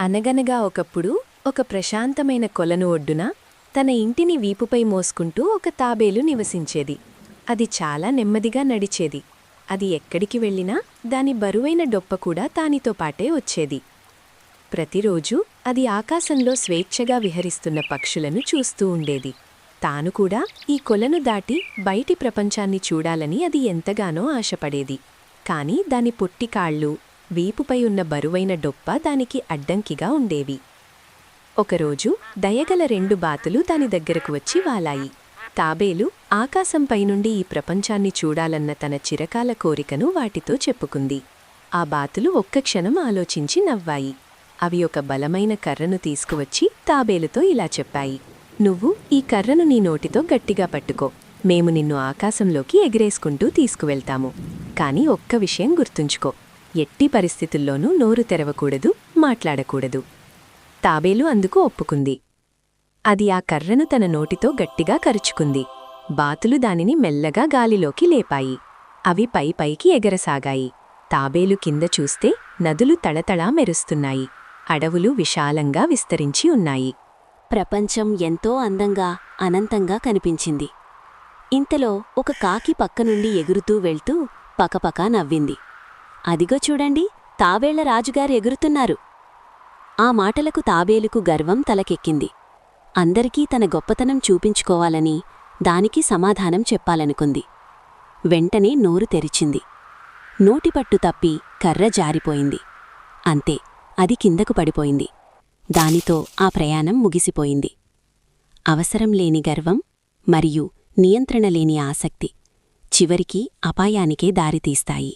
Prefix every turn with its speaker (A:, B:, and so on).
A: అనగనగా ఒకప్పుడు ఒక ప్రశాంతమైన కొలను ఒడ్డున తన ఇంటిని వీపుపై మోసుకుంటూ ఒక తాబేలు నివసించేది. అది చాలా నెమ్మదిగా నడిచేది. అది ఎక్కడికి వెళ్ళినా దాని బరువైన డొప్ప కూడా దానితో పాటే వచ్చేది. ప్రతిరోజూ అది ఆకాశంలో స్వేచ్ఛగా విహరిస్తున్న పక్షులను చూస్తూ ఉండేది. తాను కూడా ఈ కొలను దాటి బయటి ప్రపంచాన్ని చూడాలని అది ఎంతగానో ఆశపడేది. కాని దాని పొట్టి కాళ్ళు, వీపుపై ఉన్న బరువైన డొప్ప దానికి అడ్డంకిగా ఉండేవి. ఒకరోజు దయగల 2 బాతులు దాని దగ్గరకు వచ్చి వాలాయి. తాబేలు ఆకాశంపైనుండి ఈ ప్రపంచాన్ని చూడాలన్న తన చిరకాల కోరికను వాటితో చెప్పుకుంది. ఆ బాతులు ఒక్క క్షణం ఆలోచించి నవ్వాయి. అవి ఒక బలమైన కర్రను తీసుకువచ్చి తాబేలుతో ఇలా చెప్పాయి: "నువ్వు ఈ కర్రను నీ నోటితో గట్టిగా పట్టుకో. మేము నిన్ను ఆకాశంలోకి ఎగిరేసుకుంటూ తీసుకువెళ్తాము. కాని ఒక్క విషయం గుర్తుంచుకో, ఎట్టి పరిస్థితుల్లోనూ నోరు తెరవకూడదు, మాట్లాడకూడదు." తాబేలు అందుకు ఒప్పుకుంది. అది ఆ కర్రను తన నోటితో గట్టిగా కరుచుకుంది. బాతులు దానిని మెల్లగా గాలిలోకి లేపాయి. అవి పైకి ఎగరసాగాయి. తాబేలు కింద చూస్తే నదులు తళతళా మెరుస్తున్నాయి. అడవులు విశాలంగా విస్తరించి ఉన్నాయి.
B: ప్రపంచం ఎంతో అందంగా, అనంతంగా కనిపించింది. ఇంతలో ఒక కాకి పక్కనుండి ఎగురుతూ వెళ్తూ పకపకా నవ్వింది. "అదిగో చూడండి, తాబేళ్ల రాజుగారు ఎగురుతున్నారు." ఆ మాటలకు తాబేలుకు గర్వం తలకెక్కింది. అందరికీ తన గొప్పతనం చూపించుకోవాలని, దానికి సమాధానం చెప్పాలనుకుంది. వెంటనే నోరు తెరిచింది. నోటిపట్టు తప్పి కర్ర జారిపోయింది. అంతే, అది కిందకు పడిపోయింది. దానితో ఆ ప్రయాణం ముగిసిపోయింది. అవసరం లేని గర్వం మరియు నియంత్రణ లేని ఆసక్తి చివరికి అపాయానికే దారితీస్తాయి.